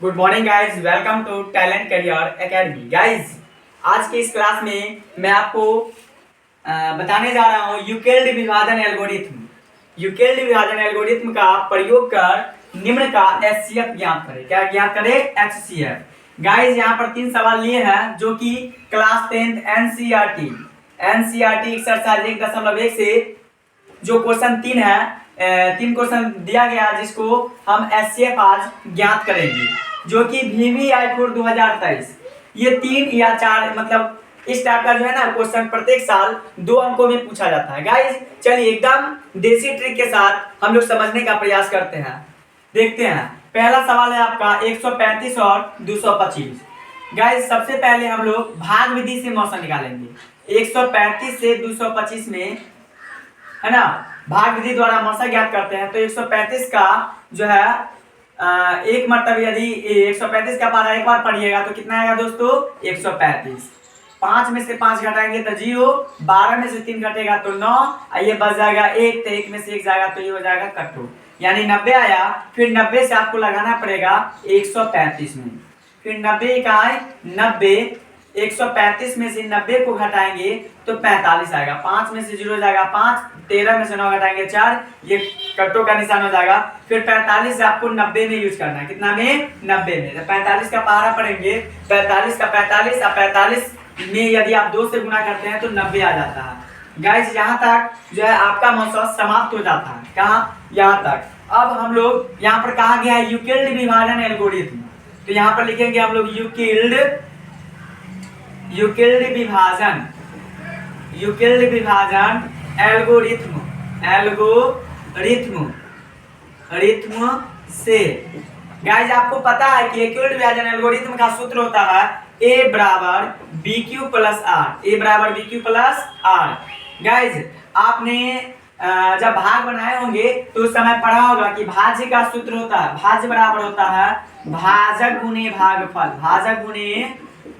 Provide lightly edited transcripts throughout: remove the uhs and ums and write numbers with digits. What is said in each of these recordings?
Good morning guys, welcome to talent career academy. Guys, आज के इस क्लास में मैं आपको बताने जा रहा हूँ यूक्लिड विभाजन एल्गोरिथम। यूक्लिड विभाजन एल्गोरिथम का प्रयोग कर निम्न का एचसीएफ ज्ञात करें। क्या ज्ञात करें? एचसीएफ। गाइज, यहाँ पर 3 सवाल लिए हैं जो कि क्लास 10 एनसीईआरटी एक्सरसाइज 1.1 से जो क्वेश्चन 3 है, 3 क्वेश्चन दिया गया जिसको हम एचसीएफ आज ज्ञात करेंगे, जो कि VVI 2023। ये 3 या 4 मतलब इस टाइप का जो है ना क्वेश्चन प्रत्येक साल 2 अंकों में पूछा जाता है। गाइज, चलिए एकदम देसी ट्रिक के साथ हम लोग समझने का प्रयास करते हैं। देखते हैं, पहला सवाल है आपका 135 और 225। गाइज, सबसे पहले हम लोग भाग विधि से मौसा निकालेंगे। 135 से 225 में है ना भाग विधि द्वारा मौसा ज्ञात करते हैं। तो 135 का जो है एक मतलब यदि 135 का पारा एक बार पढ़िएगा तो कितना आएगा दोस्तों? 135। 5 में से 5 घटाएंगे तो 0, 12 में से 3 घटेगा तो 9, ये बच जाएगा 1, तो 1 में से 1 जाएगा तो ये हो जाएगा कट्टू, यानी 90 आया। फिर 90 से आपको लगाना पड़ेगा 135 में, फिर 90 का है 90, 135 में से 90 को घटाएंगे तो 45 आएगा। 5 में से 0 जाएगा 5, 13 में से 9 घटाएंगे 4, ये कट्टो का निशान हो जाएगा। फिर 45 से आपको 90 में यूज करना है। कितना में? 90 में। तो 45 का पहाड़ा पढ़ेंगे, 45 का 45 और 45 में यदि आप 2 से गुना करते हैं तो 90 आ जाता है। गाइस, यहाँ तक जो है आपका मौसा समाप्त हो जाता है। कहाँ? यहाँ तक। अब हम लोग यहाँ पर कहा गया है यूक्लिड विभाजन एल्गोरिथम, तो यहाँ पर लिखेंगे हम लोग यूक्लिड विभाजन एल्गोरिथम से। गाइज, आपको पता है कि यूक्लिड विभाजन एल्गोरिथम का सूत्र होता है A बराबर BQ प्लस R। गाइज, आपने जब भाग बनाए होंगे तो उस समय पढ़ा होगा कि भाज्य का सूत्र होता है, भाज्य बराबर होता है भाजक गुणे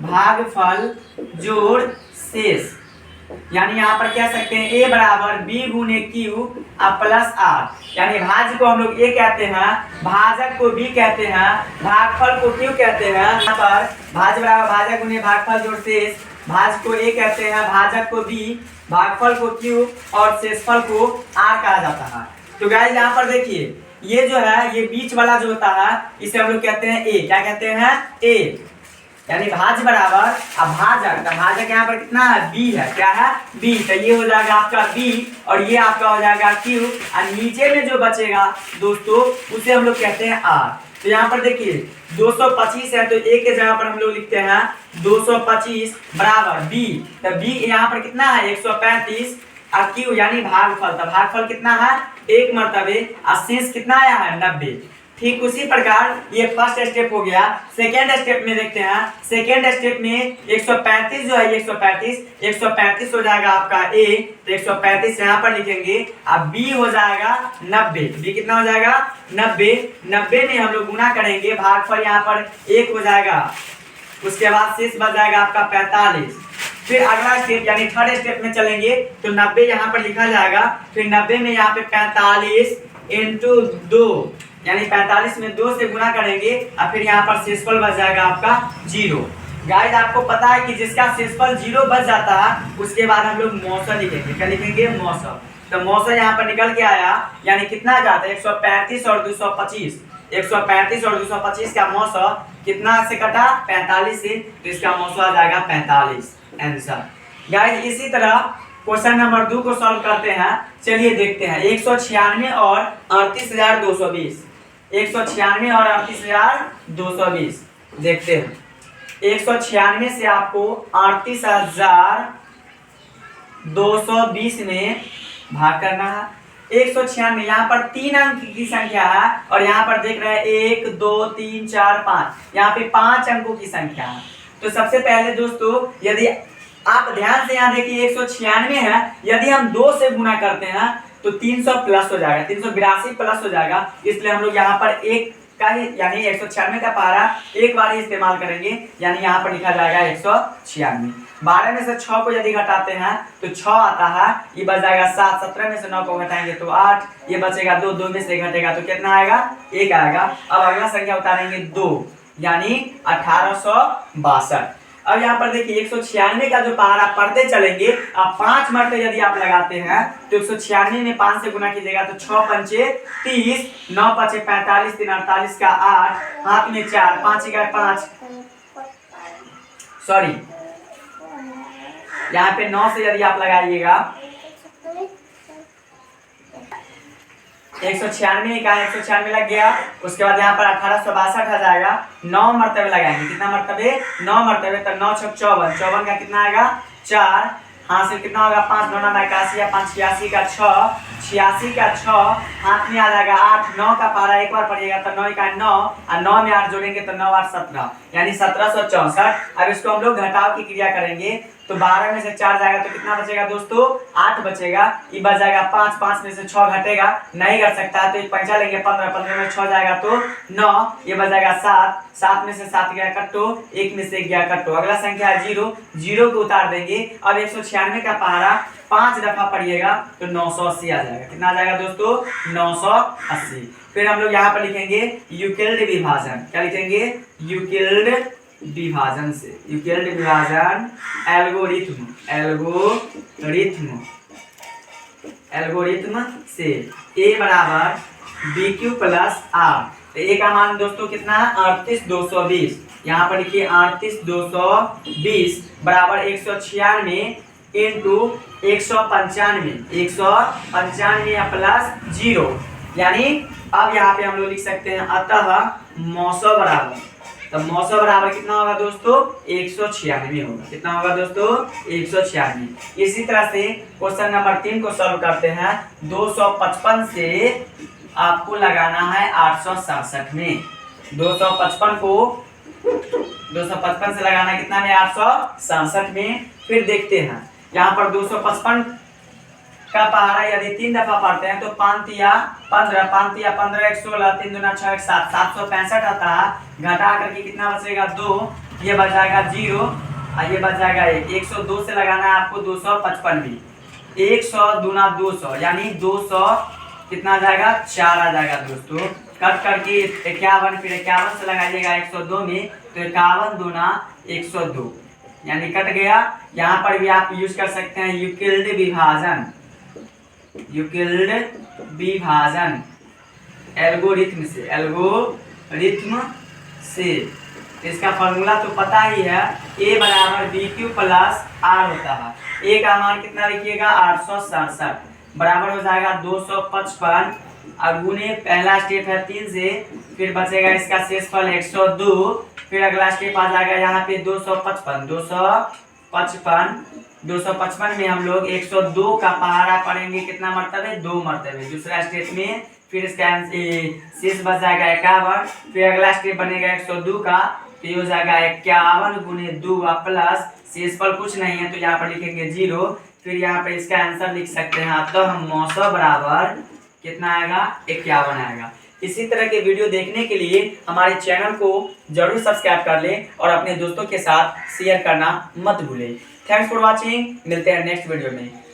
भागफल जोड़ शेष। यानी यहाँ पर कह सकते हैं A बराबर B गुणे Q प्लस R। यानी भाज्य को हम लोग A कहते हैं, भाजक को B कहते हैं, भागफल को Q कहते हैं। यहाँ पर भाज्य बराबर भाजक गुणे भागफल जोड़ शेष, भाज्य को A कहते हैं, भाजक को B, भागफल को Q और शेषफल को R कहा जाता है। तो गाइस, यहाँ पर देखिए, ये जो है ये बीच वाला जो होता है इसे हम लोग कहते हैं A। क्या कहते हैं? A। यानी भाज्य बराबर अब भाजक, तो भाजक यहाँ पर कितना है? B है। क्या है? B। तो ये हो जाएगा आपका B और ये आपका हो जाएगा Q, और नीचे में जो बचेगा दोस्तों उसे हम लोग कहते हैं R। तो यहाँ पर देखिए 225 है, तो A के जगह पर हम लोग लिखते हैं 225 बराबर B। तो B यहाँ पर कितना है? 135 और Q यानी भागफल, तो भागफल कितना है? 1 मरतबे, और शेष कितना आया है? 90। ठीक उसी प्रकार ये फर्स्ट स्टेप हो गया। सेकेंड स्टेप में देखते हैं। सेकेंड स्टेप में 135 जो है 135 हो जाएगा आपका A, तो 135 यहाँ पर लिखेंगे। अब B हो जाएगा 90। B कितना हो जाएगा? 90। 90 में हम लोग गुना करेंगे, भागफल यहाँ पर 1 हो जाएगा, उसके बाद शेष बच जाएगा आपका 45। फिर अगला स्टेप यानी थर्ड स्टेप में चलेंगे तो 90 यहाँ पर लिखा जाएगा, फिर 90 में यहाँ पे 45 इंटू 2, यानी 45 में 2 से गुना करेंगे और फिर यहाँ पर शेषफल बच जाएगा आपका 0। गाइस, आपको पता है कि जिसका शेषफल 0 बच जाता है उसके बाद हम लोग मौसा लिखेंगे। क्या लिखेंगे? मौसा। तो मौसा यहाँ पर निकल के आया, यानी कितना जाता है? 135 और 225। 135 और 225 का मौसा कितना से कटा? 45 से, तो इसका मौसा आ जाएगा 45 आंसर। गाइस, इसी तरह क्वेश्चन नंबर 2 को सॉल्व करते हैं। चलिए देखते हैं। 196 और 38,220। 196 और 38,220 देखते हैं। 196 से आपको 38,220 में भाग करना है। 196 यहाँ पर 3 अंक की संख्या है और यहाँ पर देख रहे हैं 1 2 3 4 5, यहाँ पे 5 अंकों की संख्या है। तो सबसे पहले दोस्तों यदि आप ध्यान से यहाँ देखिए 196 है, यदि हम 2 से गुना करते हैं तो 300 प्लस हो जाएगा, 382 प्लस हो जाएगा। इसलिए हम लोग यहाँ पर एक का ही यानी 196 का पारा एक बार ही इस्तेमाल करेंगे, यानी यहाँ पर लिखा जाएगा 196। 12 में से 6 को यदि घटाते हैं तो 6 आता है, ये बच जाएगा 7। 17 में से 9 को घटाएंगे तो 8, ये बचेगा 2। 2 में से घटेगा तो कितना आएगा? 1 आएगा। अब अगला संख्या उतारेंगे 2। यानी 1862। अब यहाँ पर देखिए 196 का जो पहाड़ा पढ़ते चलेंगे, अब 5 मरते यदि आप लगाते हैं तो 196 में 5 से गुना कीजिएगा तो 6 पंचे 30, 9 पचे 45, 3 48 का 8, हाथ में 4, 5 का 5, सॉरी यहाँ पे 9 से यदि आप लगाइएगा 196 का 196 लग गया। उसके बाद यहाँ पर 1862 आ जाएगा। 9 मरतबे लगाएंगे, कितना मरतबे 9 मरतबे, तो 9 छक 54, 54 का कितना आएगा 4, हाथ से कितना होगा 5, 9 9 81 या 5 86 का 6, 86 का 6, हाथ में आ जाएगा 8, 9 का पहाड़ा एक बार पड़ेगा तो 9 का 9 और 9 में 8 जोड़ेंगे तो 9 8 17, यानी 1764। अब इसको हम लोग घटाव की क्रिया करेंगे तो 12 में से 4 जाएगा तो कितना बचेगा दोस्तों 8 बचेगा। ये बच जाएगा 5, 5 में से 6 घटेगा, नहीं कर सकता है तो एक पंचा लेंगे 15, 15 में 6 जाएगा तो 9, ये बच जाएगा 7, 7 में से 7 गया कट्टो, 1 में से 1 गया कट्टो। अगला संख्या है 0, 0 को उतार देंगे। अब 196 का पहाड़ा 5 दफा पढ़िएगा तो 980 आ जाएगा। कितना आ जाएगा दोस्तों 980। फिर हम लोग यहाँ पर लिखेंगे यूक्लिड विभाजन। क्या लिखेंगे यूक्लिड विभाजन से, यूक्लिड विभाजन एल्गोरिथम, एल्गोरिथम से a बराबर bq प्लस r। तो a का मान दोस्तों कितना है 38220। यहाँ पर लिखिए 38220 बराबर 196 इंटू 195, 195 प्लस 0, यानी अब यहाँ पे हम लोग लिख सकते हैं अतः मौसम बराबर, तो मौसम बराबर कितना होगा दोस्तों 196 होगा। कितना होगा दोस्तों 196। इसी तरह से क्वेश्चन नंबर 3 को सॉल्व करते हैं। 255 से आपको लगाना है 867 में, 255 को 255 से लगाना है कितना में 867 में। फिर देखते हैं यहाँ पर 255 का पहाड़ा यदि 3 दफा पढ़ते हैं तो 5 या 15, 5 या 15 1 16, 3 दूना 6 1 7, 765 आता है। घटा करके कितना बचेगा 2, ये बच जाएगा 0 और ये बच जाएगा 1। 102 से लगाना है आपको 255 में, 100 दूना 200, यानी 200 कितना आ जाएगा 4 आ जाएगा दोस्तों। कट करके 51, फिर 51 से लगाइएगा 102 में तो 51 दूना 102, यानी कट गया। यहाँ पर भी आप यूज कर सकते हैं यूक्लिड विभाजन, यूक्लिड विभाजन एल्गोरिथम से, एल्गोरिथम से। इसका फॉर्मूला तो पता ही है, a बराबर bq प्लस r होता है। a का मान कितना लिखिएगा 867 बराबर हो जाएगा 255 और गुने पहला स्टेप है 3 से, फिर बचेगा इसका शेषफल 102, फिर अगला स्टेप आ जाएगा यहाँ पे 255 में हम लोग 102 का पहाड़ा पढ़ेंगे कितना मरतबे 2 मरतबे। दूसरा स्टेप में फिर इसका शेष बच जाएगा 51, फिर अगला स्टेप बनेगा 102 का तो ये हो जाएगा 51 गुने 2 प्लस शेषफल कुछ नहीं है तो यहाँ पर लिखेंगे 0। फिर यहाँ पर इसका आंसर लिख सकते हैं तो हम मौसम बराबर कितना आएगा 51 आएगा। इसी तरह के वीडियो देखने के लिए हमारे चैनल को जरूर सब्सक्राइब कर लें और अपने दोस्तों के साथ शेयर करना मत भूलें। थैंक्स फॉर वॉचिंग, मिलते हैं नेक्स्ट वीडियो में।